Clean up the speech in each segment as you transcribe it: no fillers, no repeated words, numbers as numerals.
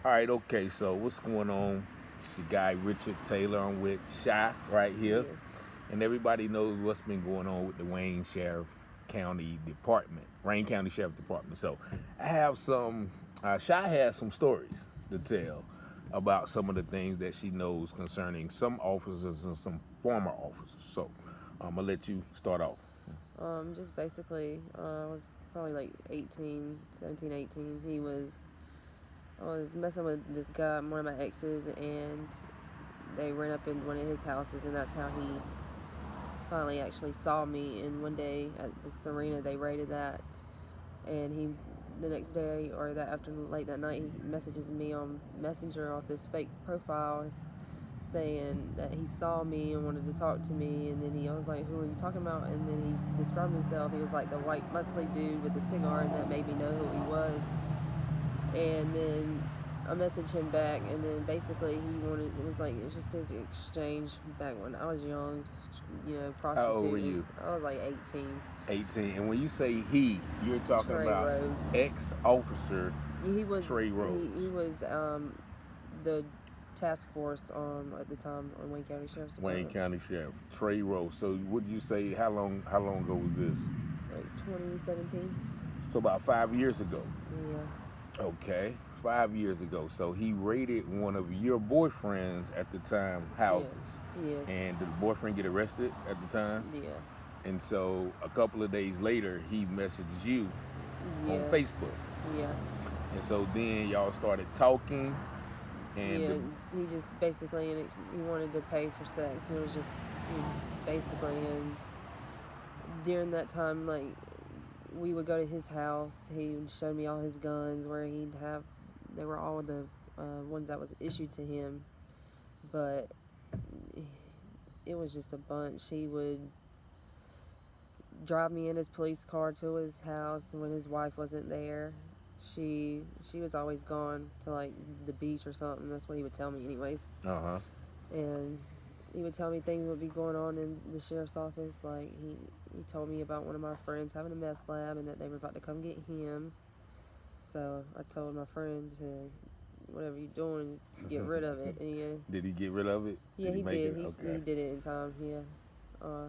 All right, okay, so what's going on? It's your guy Richard Taylor. I'm with Shy right here. Yeah. And everybody knows what's been going on with the Wayne County Sheriff Department. So I have Shy has some stories to tell about some of the things that she knows concerning some officers and some former officers. So I'm going to let you start off. Just basically, I was probably like 17, 18. I was messing with this guy, one of my exes, and they ran up in one of his houses, and that's how he finally actually saw me. And one day at the Serena, they raided that, and the next day or that afternoon, late that night, he messages me on Messenger off this fake profile saying that he saw me and wanted to talk to me, and then I was like, who are you talking about? And then he described himself. He was like the white muscly dude with the cigar, and that made me know who he was. And then I messaged him back, and then basically it's just an exchange back when I was young, prostituting. How old were you? I was like 18. 18. And when you say you're talking Trey about Rhodes. ex-officer He was Trey Rhodes. He was the task force at the time on Wayne County Sheriff's Department. Wayne County Sheriff Trey Rhodes. So would you say how long ago was this? Like 2017. So about 5 years ago. Yeah. Okay, 5 years ago. So he raided one of your boyfriends at the time houses. Yeah. And did the boyfriend get arrested at the time? Yeah. And so a couple of days later, he messaged you on Facebook. Yeah. And so then y'all started talking. And he just basically, he wanted to pay for sex. It was just basically, and during that time, like, we would go to his house. He would show me all his guns where they were all the ones that was issued to him. But it was just a bunch. He would drive me in his police car to his house when his wife wasn't there. She was always gone to like the beach or something. That's what he would tell me anyways. Uh-huh. And he would tell me things would be going on in the sheriff's office. Like he told me about one of my friends having a meth lab and that they were about to come get him. So I told my friend to, whatever you're doing, get rid of it. And Did he get rid of it? Yeah, he did. He Okay. did it in time. Yeah.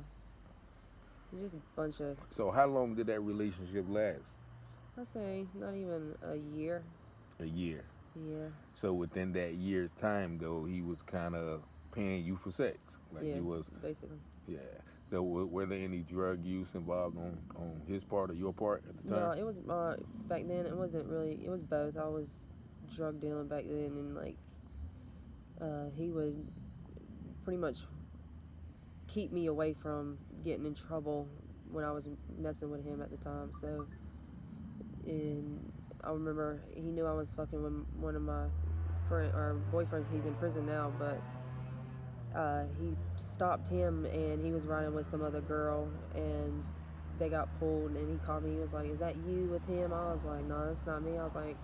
Just a bunch of. So how long did that relationship last? I say not even a year. A year. Yeah. So within that year's time, though, he was kind of paying you for sex, like yeah, he was. Basically. Yeah. So were there any drug use involved on his part or your part at the time? No, it was back then. It wasn't really. It was both. I was drug dealing back then, and like he would pretty much keep me away from getting in trouble when I was messing with him at the time. So, and I remember he knew I was fucking with one of my boyfriends. He's in prison now, but he stopped him, and he was riding with some other girl, and they got pulled, and he called me. He was like, "Is that you with him?" I was like, "No, that's not me." I was like,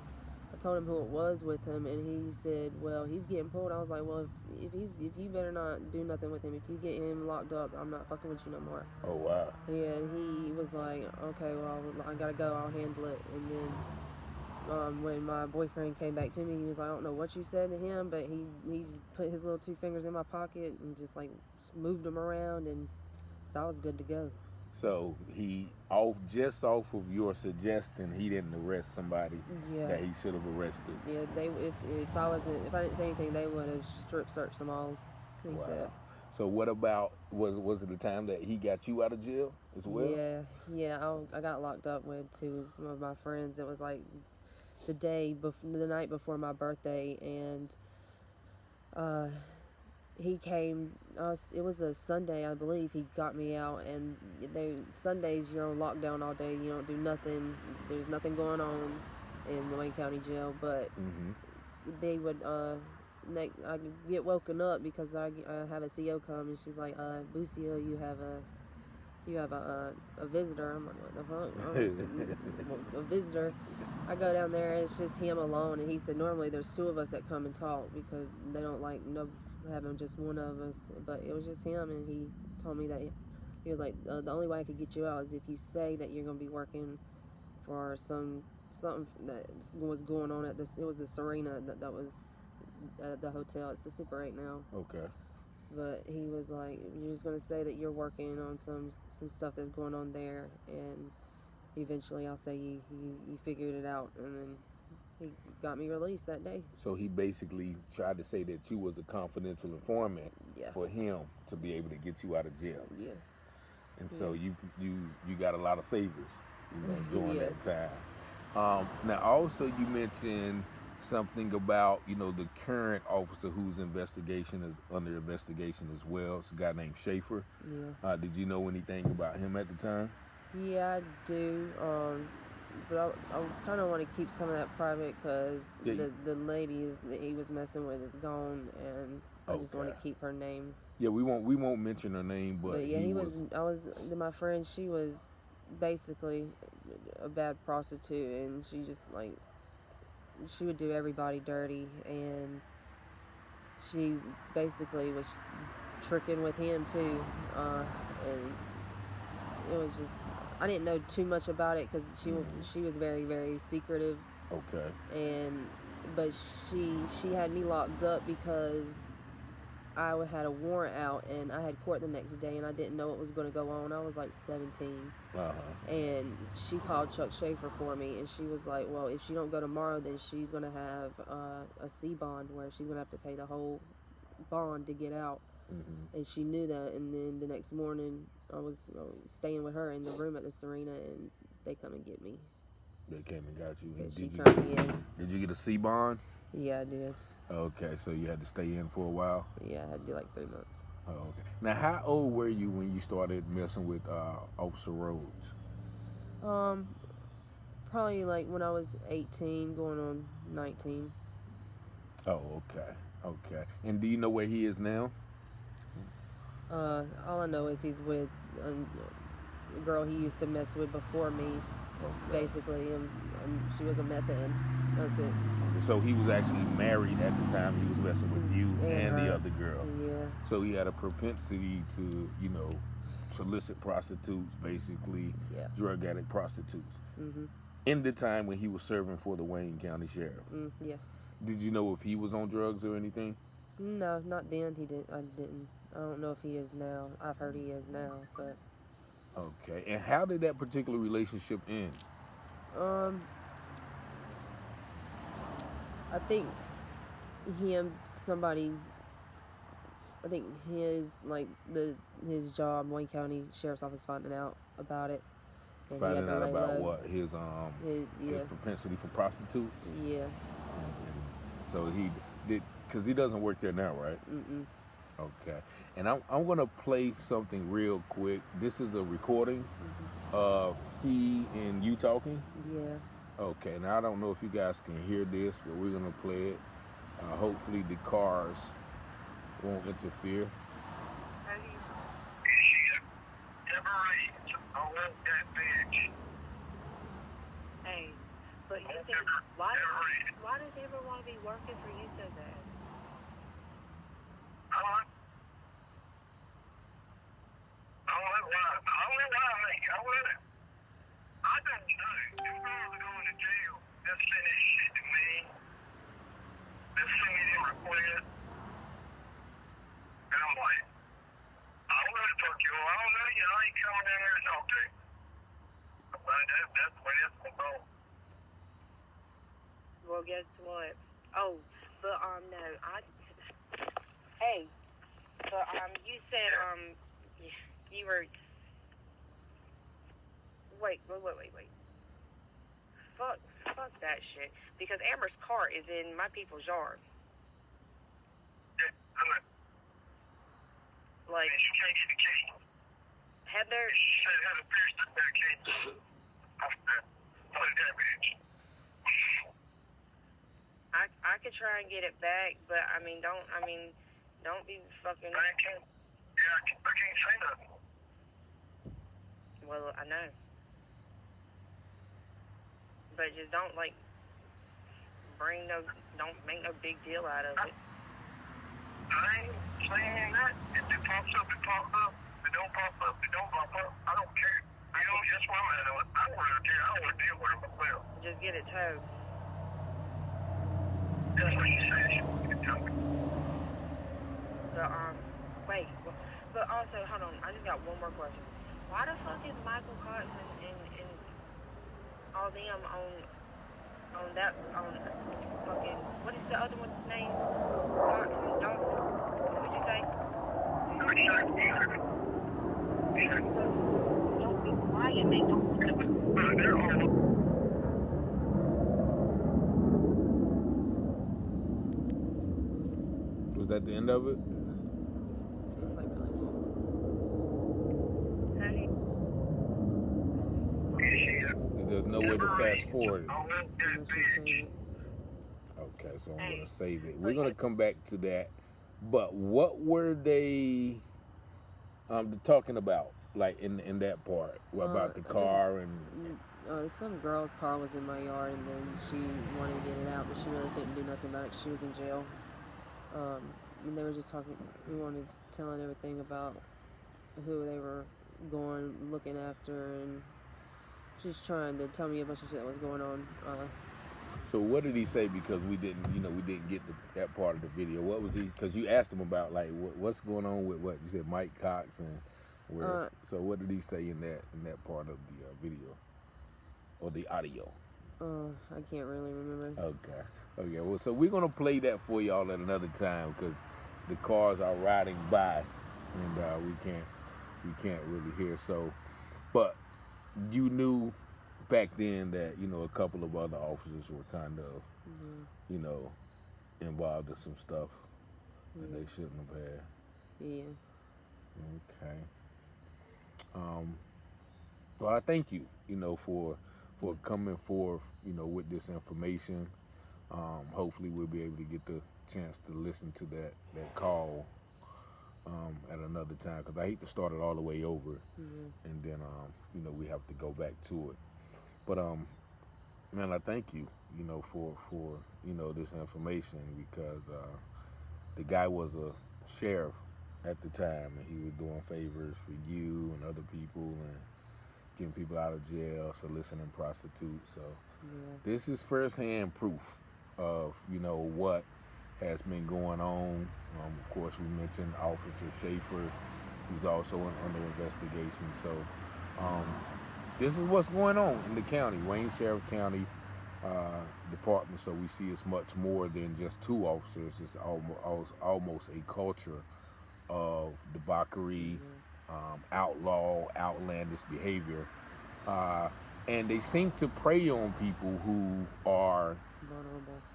I told him who it was with him, and he said, "Well, he's getting pulled." I was like, "Well, if you better not do nothing with him. If you get him locked up, I'm not fucking with you no more." Oh, wow. Yeah, and he was like, "Okay, well, I gotta go. I'll handle it." And then when my boyfriend came back to me, he was like, "I don't know what you said to him, but he just put his little 2 fingers in my pocket and just moved them around, and so I was good to go." So just off of your suggestion, he didn't arrest somebody that he should have arrested. Yeah, if I didn't say anything, they would have strip searched them all. He said. So what about was it the time that he got you out of jail as well? Yeah. I got locked up with 2 of my friends. It was like the night before my birthday, and he came. It was a Sunday, I believe. He got me out, and Sundays you're on lockdown all day. You don't do nothing. There's nothing going on in the Wayne County Jail. But they would. I get woken up because I have a CO come, and she's like, "Bucio, you have a visitor." I'm like, "What the fuck?" A visitor. I go down there, and it's just him alone, and he said normally there's 2 of us that come and talk because they don't like having just one of us, but it was just him, and he told me that he was like, the only way I could get you out is if you say that you're going to be working for some something that was going on at this. It was the Serena that was at the hotel. It's the Super 8 now. Okay. But he was like, "You're just gonna say that you're working on some stuff that's going on there, and eventually I'll say you figured it out." And then he got me released that day. So he basically tried to say that you was a confidential informant Yeah. for him to be able to get you out of jail. Yeah. And so you got a lot of favors, during Yeah. that time. Now also you mentioned something about, the current officer whose investigation is under investigation as well. It's a guy named Schaefer. Yeah. Did you know anything about him at the time? Yeah, I do. But I kind of want to keep some of that private because the lady that he was messing with is gone, and I just want to keep her name. Yeah, we won't mention her name, but yeah, my friend. She was basically a bad prostitute, and she just she would do everybody dirty, and she basically was tricking with him too, and it was just, I didn't know too much about it because she was very, very secretive. Okay. But she had me locked up because I had a warrant out, and I had court the next day, and I didn't know what was going to go on. I was like 17. And she called Chuck Schaefer for me, and she was like, well, if she don't go tomorrow, then she's going to have a C bond where she's going to have to pay the whole bond to get out. And she knew that, and then the next morning I was staying with her in the room at the Serena, and they come and get me. They came and got you. She turned me in. Did you get a C bond? Yeah, I did. Okay, so you had to stay in for a while? Yeah, I had to do like 3 months. Oh, okay. Now, how old were you when you started messing with Officer Rhodes? Probably like when I was 18, going on 19. Oh, okay. And do you know where he is now? All I know is he's with a girl he used to mess with before me, basically, and she was a meth head. That's it. So he was actually married at the time he was messing with you and the other girl. Yeah. So he had a propensity to, solicit prostitutes, basically, drug addict prostitutes. In the time when he was serving for the Wayne County Sheriff. Yes. Did you know if he was on drugs or anything? No, not then. I didn't. I don't know if he is now. I've heard he is now, but. Okay. And how did that particular relationship end? I think his job, Wayne County Sheriff's Office, finding out about it. And finding out about what? His propensity for prostitutes? Yeah. And so he did, because he doesn't work there now, right? Okay. And I'm going to play something real quick. This is a recording of he and you talking. Yeah. Okay. Now, I don't know if you guys can hear this, but we're going to play it. Hopefully the cars won't interfere. Hey, but you think, why does everyone want to be working for you so bad? I don't know. If I was going to jail, they'll send this shit to me. They'll send me them requests. And I'm like, I don't know to talk to you. I don't know you. I ain't coming down there to talk to you. But that's the way it's going to go. Well, guess what? Oh, but, no, hey, but, you said, you were, wait. Fuck that shit. Because Amber's car is in my people's yard. Yeah, I know. Like, she can't get the key. Heather? She said it had a pierced up their key. I said, what is that, bitch? I could try and get it back, but, don't be fucking... I can't say nothing. Well, I know. But just don't make no big deal out of it. I ain't saying that. If it pops up, it pops up. If it don't pop up, it don't pop up. I don't care. That's why I'm at. I want to deal with him as well. Just get it towed. That's what she said. She wanted to tell me. Wait. But also, hold on. I just got one more question. Why the fuck is Michael Cox and all them on fucking, what is the other one's name? Cox and Dawson? What'd you say? Don't be quiet, man. They're all. Was that the end of it? It's like really long. There's no way to fast forward it. Unless you save it. Okay, so I'm gonna save it. We're gonna come back to that. But what were they talking about? Like in that part? What about the car and Some girl's car was in my yard, and then she wanted to get it out, but she really couldn't do nothing about it 'cause she was in jail. And they were just talking. We wanted telling everything about who they were looking after, and just trying to tell me a bunch of shit that was going on. So what did he say? Because we didn't get that part of the video. What was he? Because you asked him about like what's going on with what you said, Mike Cox and where. So what did he say in that part of the video or the audio? I can't really remember. Okay. Well, so we're gonna play that for y'all at another time because the cars are riding by, and we can't really hear. So, but you knew back then that a couple of other officers were kind of involved in some stuff that they shouldn't have had. Yeah. Okay. Well, I thank you, for coming forth, with this information. Hopefully we'll be able to get the chance to listen to that call at another time, because I hate to start it all the way over and then we have to go back to it. But man, I thank you, for this information, because the guy was a sheriff at the time, and he was doing favors for you and other people and getting people out of jail, soliciting prostitutes. So this is firsthand proof of what has been going on. Of course, we mentioned Officer Schaefer, who's also under investigation. So this is what's going on in the county, Wayne Sheriff County Department. So we see it's much more than just two officers. It's almost a culture of debauchery, outlandish behavior. And they seem to prey on people who are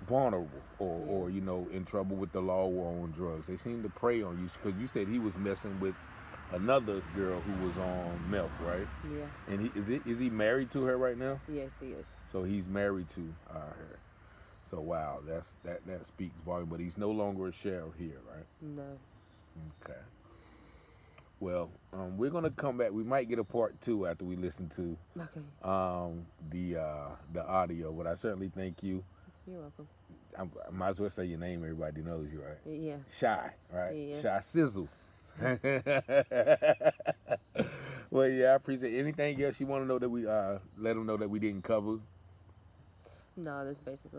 vulnerable or in trouble with the law or on drugs. They seem to prey on you, because you said he was messing with another girl who was on meth, right? Yeah. And is he married to her right now? Yes, he is. So he's married to her. So wow, that speaks volume. But he's no longer a sheriff here, right? No. Okay. Well, we're gonna come back. We might get a part 2 after we listen to the audio. But I certainly thank you. You're welcome. I might as well say your name. Everybody knows you, right? Yeah. Shy, right? Yeah. Shy Sizzle. Well, yeah, I appreciate it. Anything else you want to know that we let them know that we didn't cover? No, that's basically